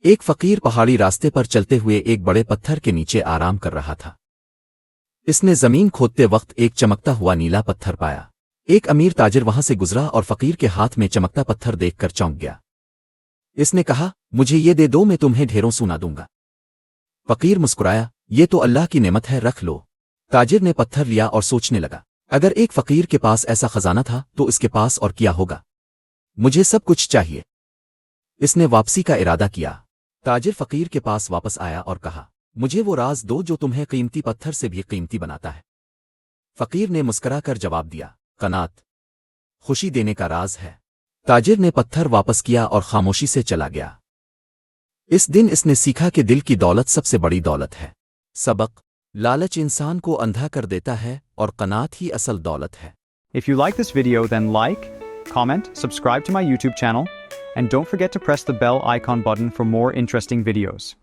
ایک فقیر پہاڑی راستے پر چلتے ہوئے ایک بڑے پتھر کے نیچے آرام کر رہا تھا۔ اس نے زمین کھودتے وقت ایک چمکتا ہوا نیلا پتھر پایا۔ ایک امیر تاجر وہاں سے گزرا اور فقیر کے ہاتھ میں چمکتا پتھر دیکھ کر چونک گیا۔ اس نے کہا، مجھے یہ دے دو، میں تمہیں ڈھیروں سونا دوں گا۔ فقیر مسکرایا، یہ تو اللہ کی نعمت ہے، رکھ لو۔ تاجر نے پتھر لیا اور سوچنے لگا، اگر ایک فقیر کے پاس ایسا خزانہ تھا تو اس کے پاس اور کیا ہوگا؟ مجھے سب کچھ چاہیے۔ اس نے واپسی کا ارادہ کیا۔ تاجر فقیر کے پاس واپس آیا اور کہا، مجھے وہ راز دو جو تمہیں قیمتی پتھر سے بھی قیمتی بناتا ہے۔ فقیر نے مسکرا کر جواب دیا، قناعت خوشی دینے کا راز ہے۔ تاجر نے پتھر واپس کیا اور خاموشی سے چلا گیا۔ اس دن اس نے سیکھا کہ دل کی دولت سب سے بڑی دولت ہے۔ سبق: لالچ انسان کو اندھا کر دیتا ہے اور قناعت ہی اصل دولت ہے۔ If you like this video, then like, comment, subscribe to my YouTube channel, and don't forget to press the bell icon button for more interesting videos.